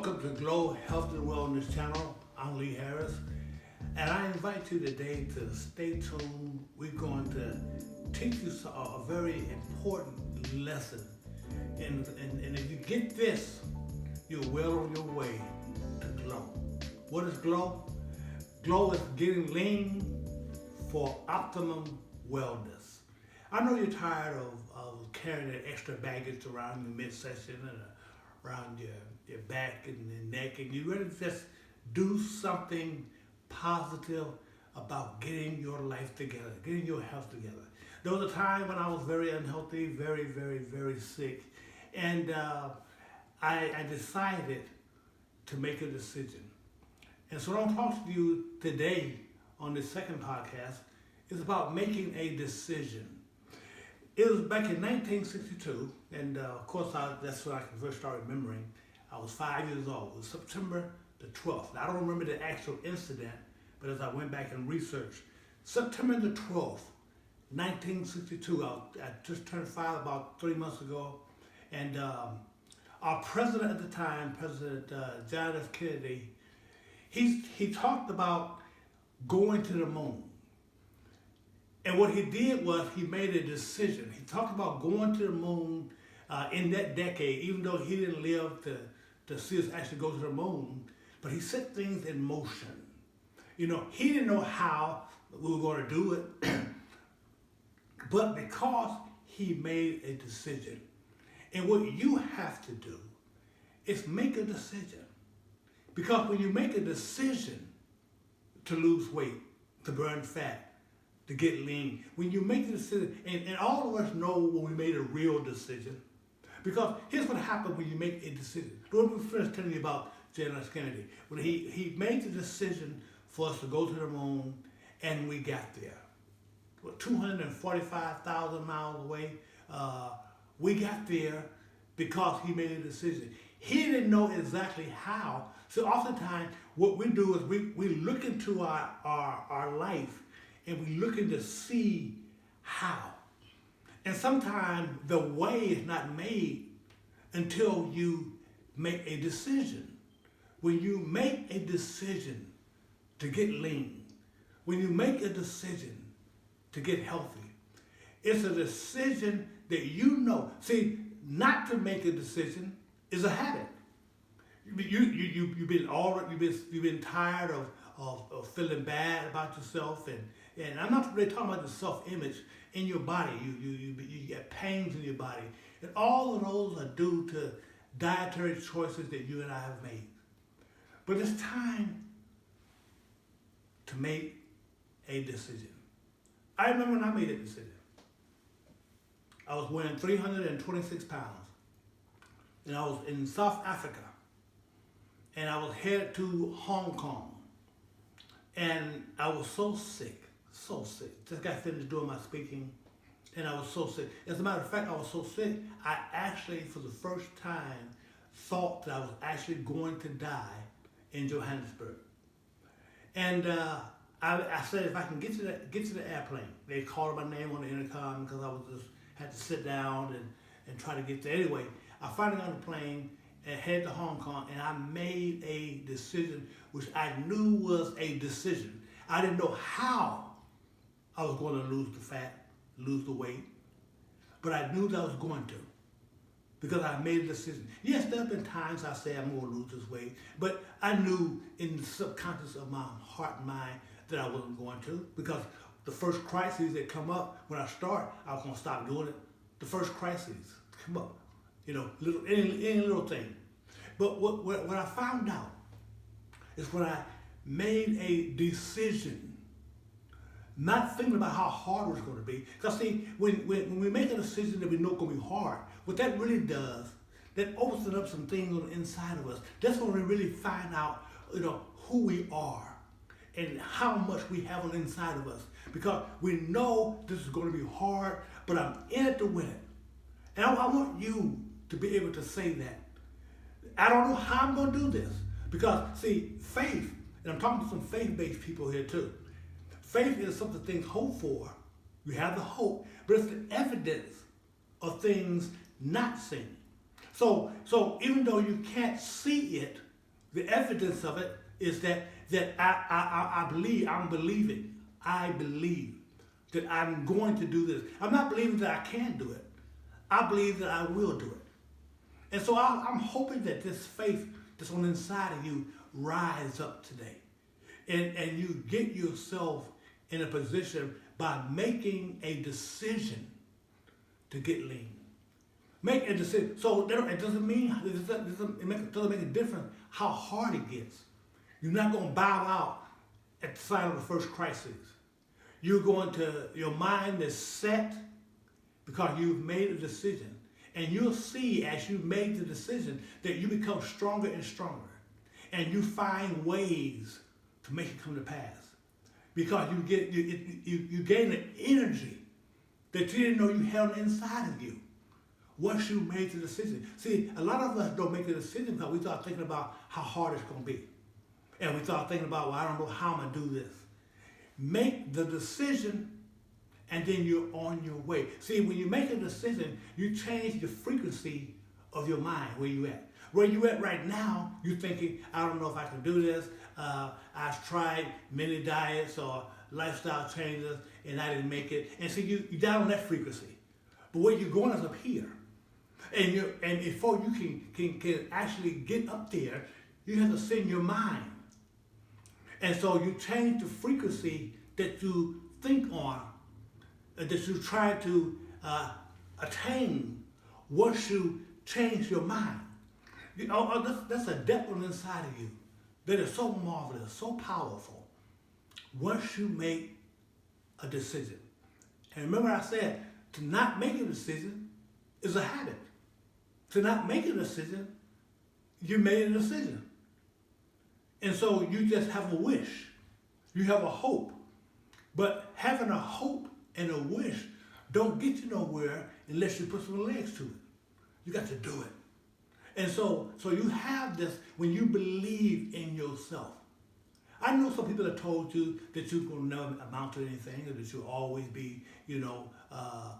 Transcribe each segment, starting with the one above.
Welcome to Glow Health and Wellness Channel. I'm Lee Harris, and I invite you today to stay tuned. We're going to teach you a very important lesson, and if you get this, you're well on your way to Glow. What is Glow? Glow is getting lean for optimum wellness. I know you're tired of carrying that extra baggage around your midsection and around your back and your neck, and you're ready to just do something positive about getting your life together, getting your health together. There was a time when I was very unhealthy, very, very, very sick, and I decided to make a decision. And so what I'm talking to you today on this second podcast is about making a decision. It was back in 1962, and of course that's when I can first start remembering. I was 5 years old. It was September the 12th. Now, I don't remember the actual incident, but as I went back and researched, September the 12th, 1962, I just turned 5 about 3 months ago, and our president at the time, President John F. Kennedy, he talked about going to the moon. And what he did was he made a decision. He talked about going to the moon in that decade, even though he didn't live to see us actually go to the moon, but he set things in motion. You know, he didn't know how we were going to do it, but because he made a decision. And what you have to do is make a decision. Because when you make a decision to lose weight, to burn fat, to get lean, when you make the decision, and all of us know when we made a real decision, because here's what happened when you make a decision. Let me finish telling you about John F. Kennedy. When he made the decision for us to go to the moon, and we got there. 245,000 miles away, we got there because he made a decision. He didn't know exactly how. So oftentimes what we do is we look into our life and we looking to see how. And sometimes the way is not made until you make a decision. When you make a decision to get lean, when you make a decision to get healthy, it's a decision that you know. See, not to make a decision is a habit. You've been tired of feeling bad about yourself, and I'm not really talking about the self-image in your body. You get pains in your body, and all of those are due to dietary choices that you and I have made. But it's time to make a decision. I remember when I made a decision. I was weighing 326 pounds, and I was in South Africa, and I was headed to Hong Kong, and I was so sick. Just got finished doing my speaking, and I was so sick. As a matter of fact, I was so sick, I actually, for the first time, thought that I was actually going to die in Johannesburg. And I said, if I can get to the airplane. They called my name on the intercom because I was just had to sit down and try to get there. Anyway, I finally got on the plane and headed to Hong Kong, and I made a decision, which I knew was a decision. I didn't know how I was going to lose the fat, lose the weight, but I knew that I was going to, because I made a decision. Yes, there have been times I say I'm going to lose this weight, but I knew in the subconscious of my heart and mind that I wasn't going to, because the first crises that come up when I start, I was going to stop doing it. The first crises come up, you know, any little thing. But what I found out is when I made a decision, not thinking about how hard it was going to be. Because see, when we make a decision that we know it's going to be hard, what that really does, that opens up some things on the inside of us. That's when we really find out, you know, who we are and how much we have on the inside of us. Because we know this is going to be hard, but I'm in it to win it. And I want you to be able to say that. I don't know how I'm going to do this. Because, see, faith, and I'm talking to some faith-based people here too. Faith is something things hope for. You have the hope, but it's the evidence of things not seen. So even though you can't see it, The evidence of it is that I believe, I'm believing, I believe that I'm going to do this. I'm not believing that I can do it. I believe that I will do it. And so I'm hoping that this faith that's on the inside of you rise up today. And you get yourself in a position by making a decision to get lean. Make a decision. So it doesn't mean, it doesn't make a difference how hard it gets. You're not going to bow out at the sign of the first crisis. You're going to, your mind is set because you've made a decision. And you'll see as you make the decision that you become stronger and stronger. And you find ways to make it come to pass. Because you gain an energy that you didn't know you held inside of you once you made the decision. See, a lot of us don't make the decision because we start thinking about how hard it's going to be. And we start thinking about, well, I don't know how I'm going to do this. Make the decision, and then you're on your way. See, when you make a decision, you change the frequency of your mind, where you at. Where you at right now, you're thinking, I don't know if I can do this. I've tried many diets or lifestyle changes, and I didn't make it. And so you're down on that frequency. But where you're going is up here. And before you can actually get up there, you have to send your mind. And so you change the frequency that you think on, that you try to attain once you change your mind. You know, that's a depth on the inside of you that is so marvelous, so powerful, once you make a decision. And remember I said, to not make a decision is a habit. To not make a decision, you made a decision. And so you just have a wish. You have a hope. But having a hope and a wish don't get you nowhere unless you put some legs to it. You got to do it. And so you have this when you believe in yourself. I know some people have told you that you will never amount to anything, or that you'll always be,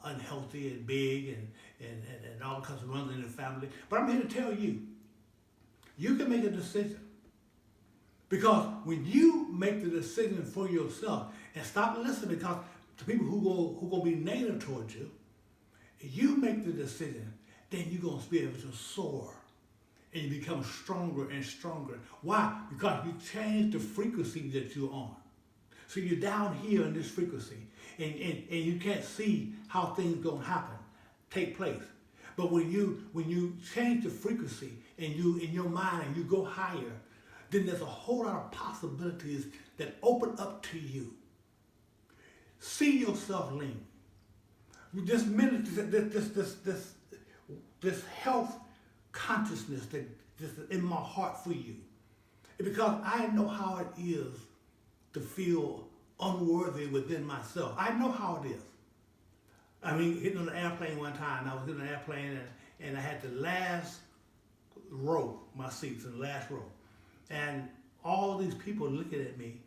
unhealthy and big and all kinds of runs in the family. But I'm here to tell you, you can make a decision. Because when you make the decision for yourself and stop listening to people who gonna be negative towards you, you make the decision, then you're gonna be able to soar. And you become stronger and stronger. Why? Because you change the frequency that you're on. So you're down here in this frequency, and you can't see how things gonna happen, take place. But when you change the frequency and you in your mind and you go higher, then there's a whole lot of possibilities that open up to you. See yourself lean. This minute, this health consciousness that is in my heart for you. Because I know how it is to feel unworthy within myself. I know how it is. I mean, getting on an airplane one time, I was in an airplane and I had the last row, my seats in the last row. And all these people looking at me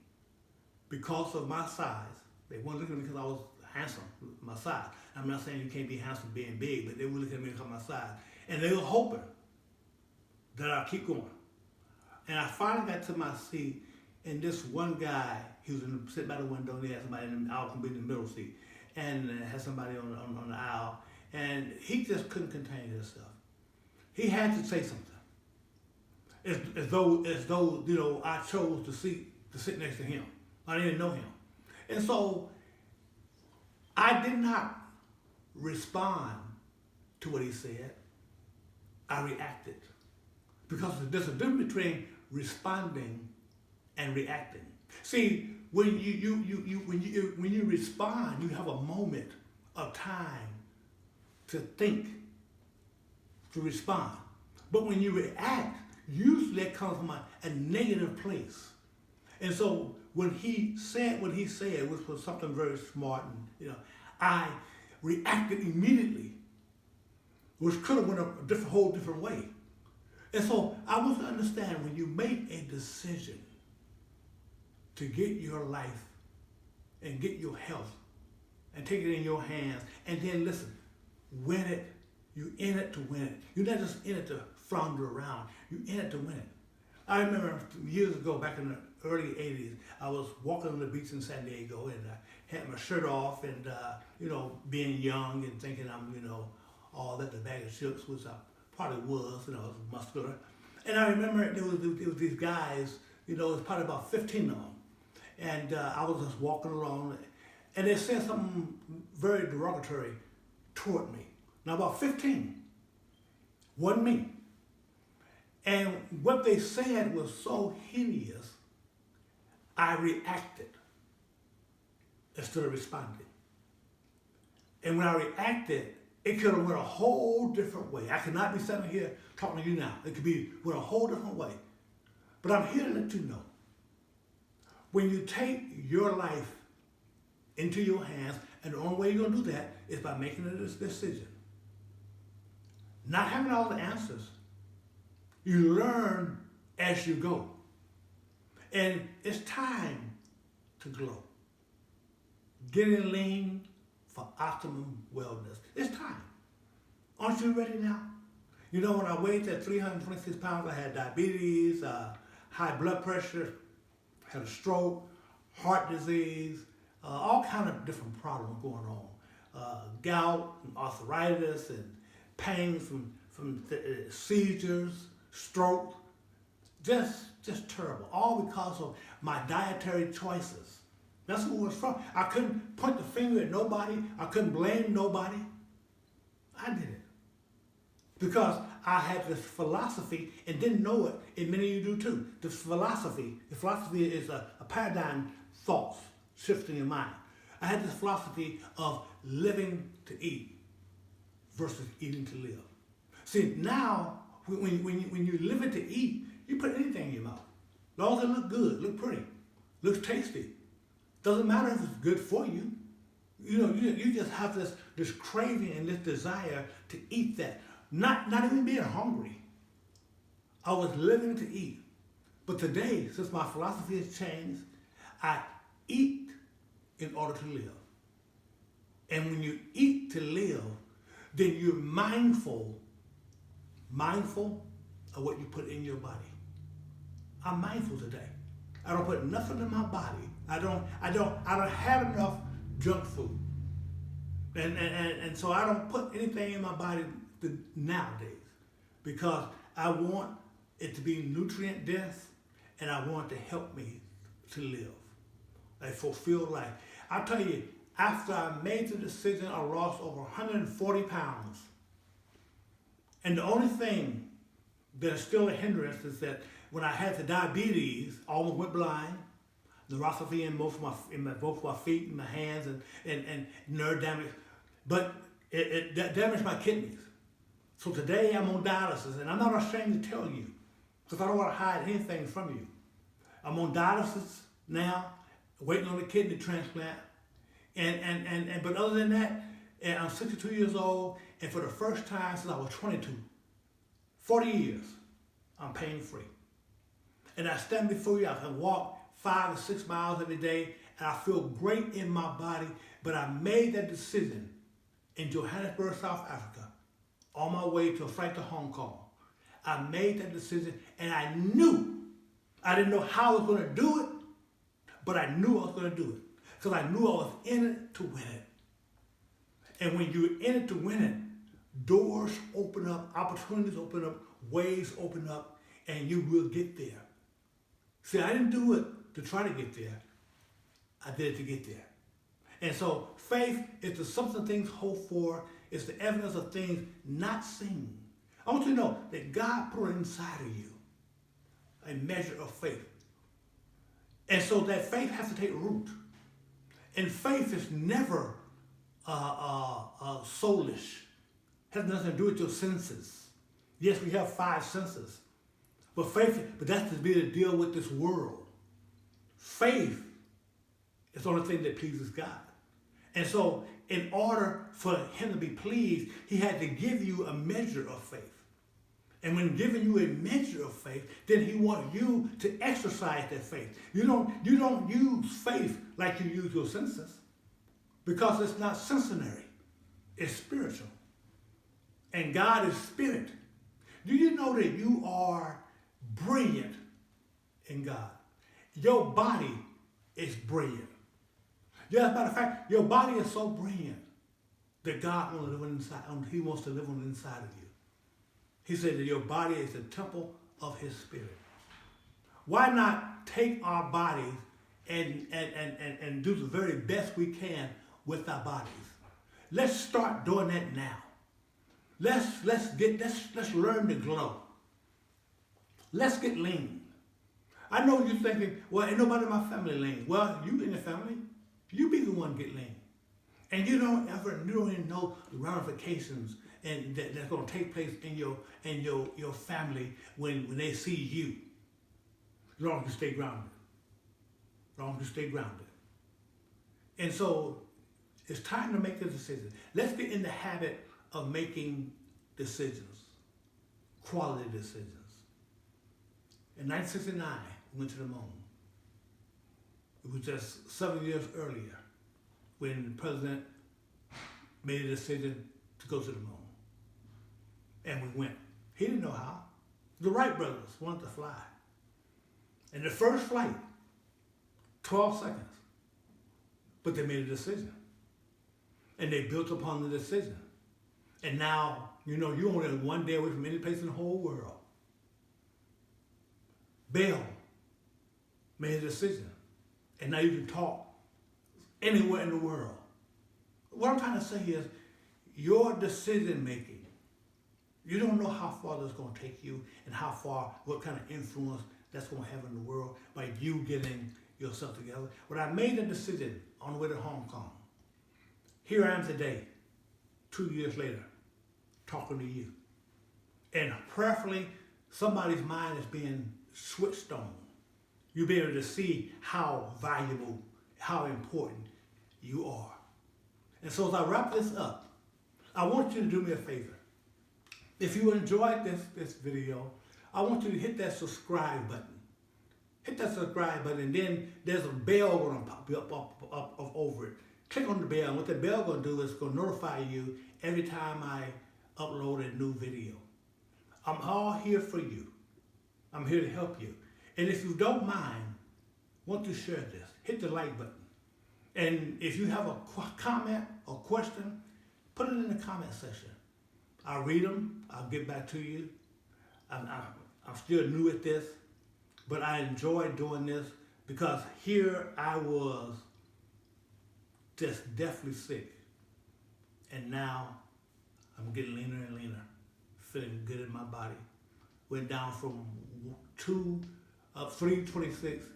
because of my size. They weren't looking at me because I was handsome, my size. I'm not saying you can't be handsome being big, but they were looking at me because of my size. And they were hoping that I'd keep going. And I finally got to my seat, and this one guy, he was sitting by the window, and he had somebody in the aisle, in the middle seat, and had somebody on the aisle, and he just couldn't contain himself. He had to say something. As though I chose to sit next to him. I didn't know him. And so I did not respond to what he said. I reacted. Because there's a difference between responding and reacting. See, when you respond, you have a moment of time to think, to respond. But when you react, usually it comes from a negative place. And so when he said what he said, which was something very smart, and I reacted immediately, which could have went a whole different way. And so I want to understand, when you make a decision to get your life and get your health and take it in your hands, and then listen, win it. You're in it to win it. You're not just in it to flounder around. You're in it to win it. I remember years ago, back in the early 80s, I was walking on the beach in San Diego and I had my shirt off and, being young and thinking I'm, all that, the bag of chips, which I probably was, I was muscular. And I remember there was these guys, it was probably about 15 of them. And I was just walking along and they said something very derogatory toward me. Now about 15, wasn't me. And what they said was so hideous, I reacted instead of responding. And when I reacted, it could have went a whole different way. I could not be sitting here talking to you now. It could be went a whole different way. But I'm here to let you know, when you take your life into your hands, and the only way you're going to do that is by making a decision. Not having all the answers. You learn as you go. And it's time to glow. Getting lean for optimum wellness. It's time. Aren't you ready now? When I weighed at 326 pounds, I had diabetes, high blood pressure, had a stroke, heart disease, all kind of different problems going on. Gout, and arthritis, and pain from seizures, stroke, just terrible. All because of my dietary choices. That's what it was from. I couldn't point the finger at nobody. I couldn't blame nobody. I did it. Because I had this philosophy and didn't know it, and many of you do too. The philosophy is a paradigm thoughts shifting your mind. I had this philosophy of living to eat versus eating to live. See, now, when you live it to eat, you put anything in your mouth. As long as it looks good, look pretty, looks tasty. Doesn't matter if it's good for you. You just have this craving and this desire to eat that. Not even being hungry. I was living to eat. But today, since my philosophy has changed, I eat in order to live. And when you eat to live, then you're mindful of what you put in your body. I'm mindful today. I don't put nothing in my body. I don't have enough junk food. And so I don't put anything in my body nowadays because I want it to be nutrient dense and I want it to help me to live a fulfilled life. I'll tell you, after I made the decision, I lost over 140 pounds. And the only thing that is still a hindrance is that when I had the diabetes, I almost went blind, neuropathy in both my feet and my hands and nerve damage, but it damaged my kidneys. So today I'm on dialysis, and I'm not ashamed to tell you, because I don't want to hide anything from you. I'm on dialysis now, waiting on a kidney transplant, but other than that, I'm 62 years old, and for the first time since I was 22, 40 years, I'm pain free. And I stand before you, I can walk 5 or 6 miles every day, and I feel great in my body, but I made that decision in Johannesburg, South Africa, on my way to Frankfurt, Hong Kong. I made that decision, and I didn't know how I was going to do it, but I knew I was going to do it. Because I knew I was in it to win it. And when you're in it to win it, doors open up, opportunities open up, ways open up, and you will get there. See, I didn't do it to try to get there. I did it to get there. And so faith is the substance of things hoped for. It's the evidence of things not seen. I want you to know that God put inside of you a measure of faith. And so that faith has to take root. And faith is never soulish. It has nothing to do with your senses. Yes, we have 5 senses. But that's to be to deal with this world. Faith is the only thing that pleases God. And so in order for him to be pleased, he had to give you a measure of faith. And when giving you a measure of faith, then he wants you to exercise that faith. You don't use faith like you use your senses, because it's not sensory, it's spiritual. And God is spirit. Do you know that you are brilliant in God. Your body is brilliant. Yeah, as a matter of fact, your body is so brilliant that God wants to live inside. He wants to live on the inside of you. He said that your body is the temple of His Spirit. Why not take our bodies and do the very best we can with our bodies? Let's start doing that now. Let's learn to glow. Let's get lean. I know you're thinking, well, ain't nobody in my family lean. Well, you in the family, you be the one get lean. And you don't even know the ramifications and that's going to take place in your family when they see you. As long as you stay grounded. As long as you stay grounded. And so it's time to make a decision. Let's get in the habit of making decisions, quality decisions. In 1969, we went to the moon. It was just 7 years earlier when the president made a decision to go to the moon. And we went. He didn't know how. The Wright brothers wanted to fly. And the first flight, 12 seconds. But they made a decision. And they built upon the decision. And now, you're only one day away from any place in the whole world. Bell made a decision. And now you can talk anywhere in the world. What I'm trying to say is, your decision making, you don't know how far that's going to take you and what kind of influence that's going to have in the world by you getting yourself together. But I made a decision on the way to Hong Kong. Here I am today, 2 years later, talking to you. And prayerfully, somebody's mind is being switched on. You'll be able to see how valuable, how important you are. And so as I wrap this up, I want you to do me a favor. If you enjoyed this video, I want you to hit that subscribe button. Hit that subscribe button, and then there's a bell going to pop up over it. Click on the bell, and what the bell going to do is going to notify you every time I upload a new video. I'm all here for you. I'm here to help you. And if you don't mind, want to share this, hit the like button. And if you have a comment or question, put it in the comment section. I'll read them. I'll get back to you. I'm still new at this, but I enjoy doing this because here I was just deathly sick. And now I'm getting leaner and leaner, feeling good in my body. Went down from 326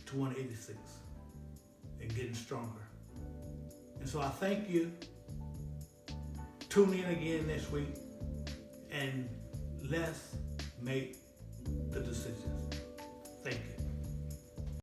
to 186 and getting stronger. And so I thank you. Tune in again next week and let's make the decisions. Thank you.